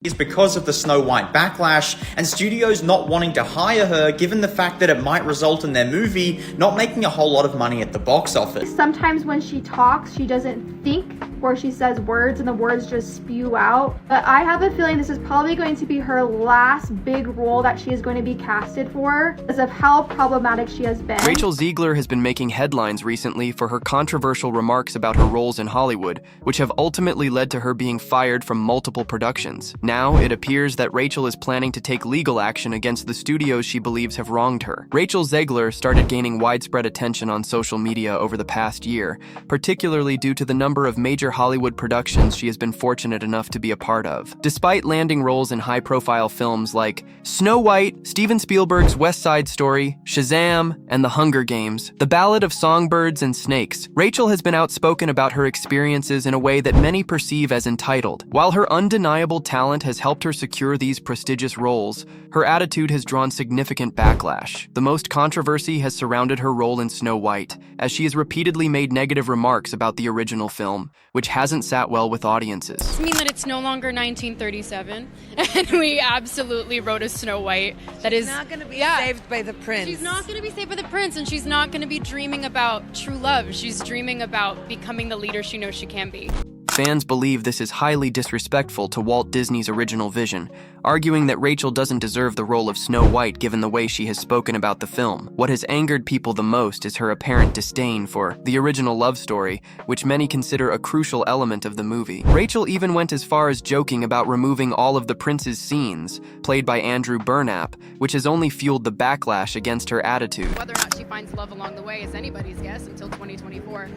is because of the Snow White backlash and studios not wanting to hire her given the fact that it might result in their movie not making a whole lot of money at the box office. Sometimes when she talks, she doesn't think, or she says words and the words just spew out. But I have a feeling this is probably going to be her last big role that she is going to be casted for because of how problematic she has been. Rachel Zegler has been making headlines recently for her controversial remarks about her roles in Hollywood, which have ultimately led to her being fired from multiple productions. Now, it appears that Rachel is planning to take legal action against the studios she believes have wronged her. Rachel Zegler started gaining widespread attention on social media over the past year, particularly due to the number of major Hollywood productions she has been fortunate enough to be a part of. Despite landing roles in high-profile films like Snow White, Steven Spielberg's West Side Story, Shazam, and The Hunger Games, The Ballad of Songbirds and Snakes, Rachel has been outspoken about her experiences in a way that many perceive as entitled. While her undeniable talent has helped her secure these prestigious roles, her attitude has drawn significant backlash. The most controversy has surrounded her role in Snow White, as she has repeatedly made negative remarks about the original film, which hasn't sat well with audiences. I mean that it's no longer 1937, and we absolutely wrote a Snow White that is not going to be saved by the prince. She's not going to be saved by the prince, and she's not going to be dreaming about true love. She's dreaming about becoming the leader she knows she can be. Fans believe this is highly disrespectful to Walt Disney's original vision, arguing that Rachel doesn't deserve the role of Snow White given the way she has spoken about the film. What has angered people the most is her apparent disdain for the original love story, which many consider a crucial element of the movie. Rachel even went as far as joking about removing all of the prince's scenes, played by Andrew Burnap, which has only fueled the backlash against her attitude. Whether or not she finds love along the way is anybody's guess until 2024.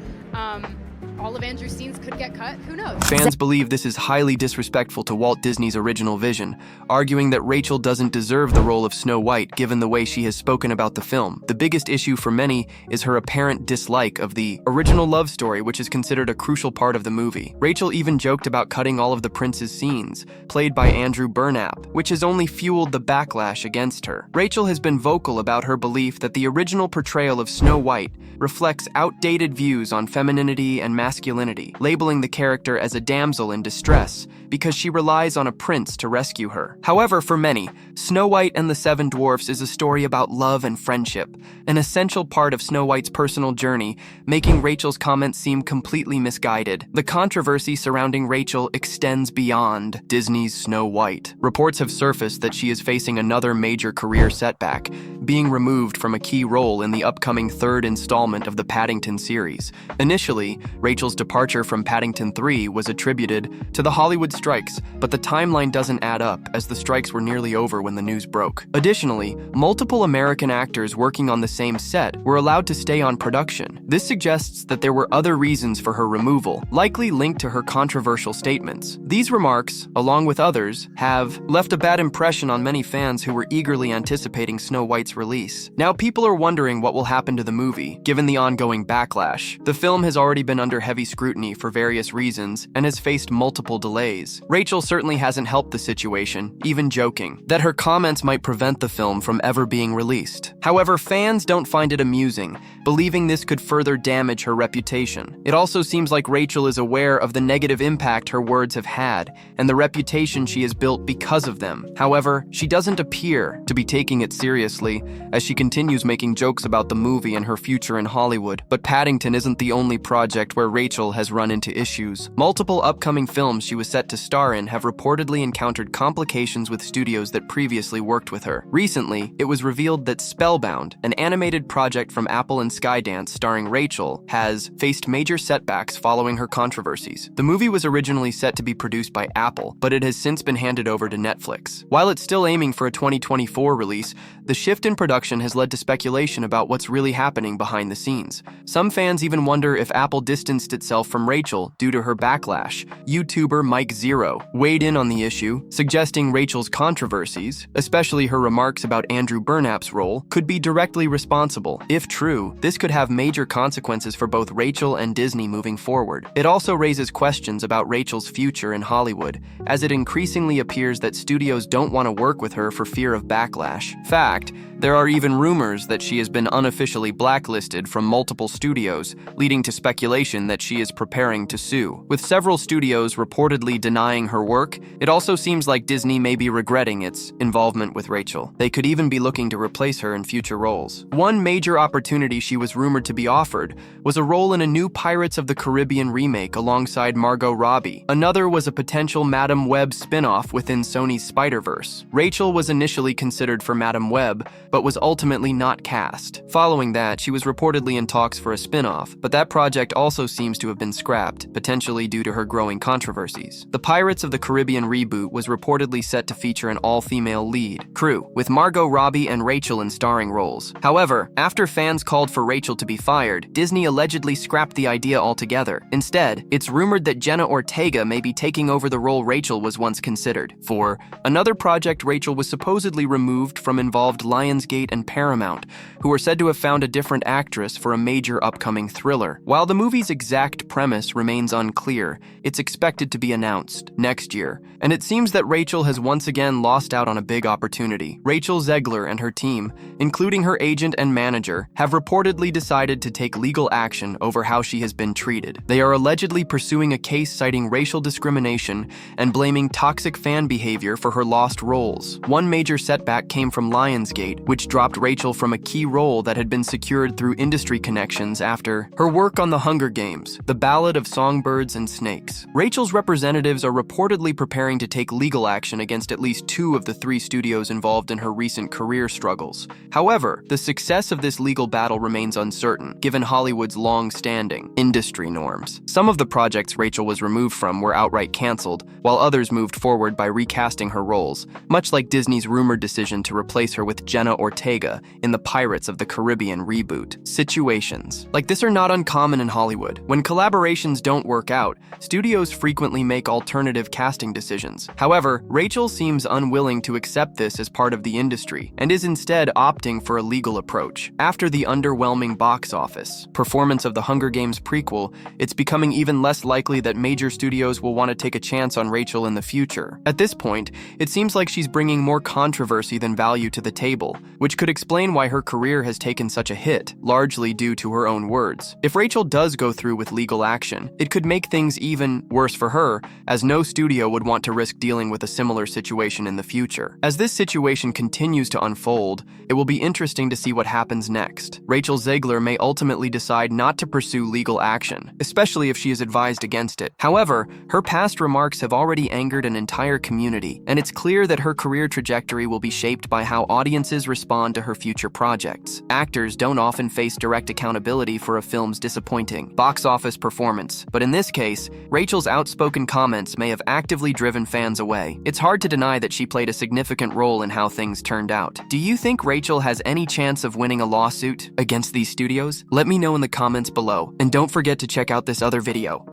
All of Andrew's scenes could get cut, who knows? Fans believe this is highly disrespectful to Walt Disney's original vision, arguing that Rachel doesn't deserve the role of Snow White given the way she has spoken about the film. The biggest issue for many is her apparent dislike of the original love story, which is considered a crucial part of the movie. Rachel even joked about cutting all of the prince's scenes, played by Andrew Burnap, which has only fueled the backlash against her. Rachel has been vocal about her belief that the original portrayal of Snow White reflects outdated views on femininity and masculinity, labeling the character as a damsel in distress because she relies on a prince to rescue her. However, for many, Snow White and the Seven Dwarfs is a story about love and friendship, an essential part of Snow White's personal journey, making Rachel's comments seem completely misguided. The controversy surrounding Rachel extends beyond Disney's Snow White. Reports have surfaced that she is facing another major career setback, being removed from a key role in the upcoming third installment of the Paddington series. Initially, Rachel's departure from Paddington 3 was attributed to the Hollywood strikes, but the timeline doesn't add up as the strikes were nearly over when the news broke. Additionally, multiple American actors working on the same set were allowed to stay on production. This suggests that there were other reasons for her removal, likely linked to her controversial statements. These remarks, along with others, have left a bad impression on many fans who were eagerly anticipating Snow White's release. Now people are wondering what will happen to the movie, given the ongoing backlash. The film has already been under heavy scrutiny for various reasons and has faced multiple delays. Rachel certainly hasn't helped the situation, even joking that her comments might prevent the film from ever being released. However, fans don't find it amusing, believing this could further damage her reputation. It also seems like Rachel is aware of the negative impact her words have had and the reputation she has built because of them. However, she doesn't appear to be taking it seriously as she continues making jokes about the movie and her future in Hollywood. But Paddington isn't the only project where Rachel has run into issues. Multiple upcoming films she was set to star in have reportedly encountered complications with studios that previously worked with her. Recently, it was revealed that Spellbound, an animated project from Apple and Skydance starring Rachel, has faced major setbacks following her controversies. The movie was originally set to be produced by Apple, but it has since been handed over to Netflix. While it's still aiming for a 2024 release, the shift in production has led to speculation about what's really happening behind the scenes. Some fans even wonder if Apple distanced itself from Rachel due to her backlash. YouTuber Mike Zero weighed in on the issue, suggesting Rachel's controversies, especially her remarks about Andrew Burnap's role, could be directly responsible. If true, this could have major consequences for both Rachel and Disney moving forward. It also raises questions about Rachel's future in Hollywood, as it increasingly appears that studios don't want to work with her for fear of backlash. Fact, There are even rumors that she has been unofficially blacklisted from multiple studios, leading to speculation that she is preparing to sue. With several studios reportedly denying her work, it also seems like Disney may be regretting its involvement with Rachel. They could even be looking to replace her in future roles. One major opportunity she was rumored to be offered was a role in a new Pirates of the Caribbean remake alongside Margot Robbie. Another was a potential Madam Web spin-off within Sony's Spider-Verse. Rachel was initially considered for Madam Web, but was ultimately not cast. Following that, she was reportedly in talks for a spin-off, but that project also seems to have been scrapped, potentially due to her growing controversies. The Pirates of the Caribbean reboot was reportedly set to feature an all-female lead crew, with Margot Robbie and Rachel in starring roles. However, after fans called for Rachel to be fired, Disney allegedly scrapped the idea altogether. Instead, it's rumored that Jenna Ortega may be taking over the role Rachel was once considered for. Another project, Rachel was supposedly removed from involved Lionsgate and Paramount, who are said to have found a different actress for a major upcoming thriller. While the movie's exact premise remains unclear, it's expected to be announced next year, and it seems that Rachel has once again lost out on a big opportunity. Rachel Zegler and her team, including her agent and manager, have reportedly decided to take legal action over how she has been treated. They are allegedly pursuing a case citing racial discrimination and blaming toxic fan behavior for her lost roles. One major setback came from Lionsgate, which dropped Rachel from a key role that had been secured through industry connections after her work on The Hunger Games, The Ballad of Songbirds and Snakes. Rachel's representatives are reportedly preparing to take legal action against at least 2 of the 3 studios involved in her recent career struggles. However, the success of this legal battle remains uncertain, given Hollywood's long-standing industry norms. Some of the projects Rachel was removed from were outright canceled, while others moved forward by recasting her roles, much like Disney's rumored decision to replace her with Jenna Ortega in the Pirates of the Caribbean reboot. Situations like this are not uncommon in Hollywood. When collaborations don't work out, studios frequently make alternative casting decisions. However, Rachel seems unwilling to accept this as part of the industry and is instead opting for a legal approach. After the underwhelming box office performance of the Hunger Games prequel, it's becoming even less likely that major studios will want to take a chance on Rachel in the future. At this point, it seems like she's bringing more controversy than value to the table, which could explain why her career has taken such a hit, largely due to her own words. If Rachel does go through with legal action, it could make things even worse for her, as no studio would want to risk dealing with a similar situation in the future. As this situation continues to unfold, it will be interesting to see what happens next. Rachel Zegler may ultimately decide not to pursue legal action, especially if she is advised against it. However, her past remarks have already angered an entire community, and it's clear that her career trajectory will be shaped by how audiences respond to her future projects. Actors don't often face direct accountability for a film's disappointing box office performance, but in this case, Rachel's outspoken comments may have actively driven fans away. It's hard to deny that she played a significant role in how things turned out. Do you think Rachel has any chance of winning a lawsuit against these studios? Let me know in the comments below, and don't forget to check out this other video.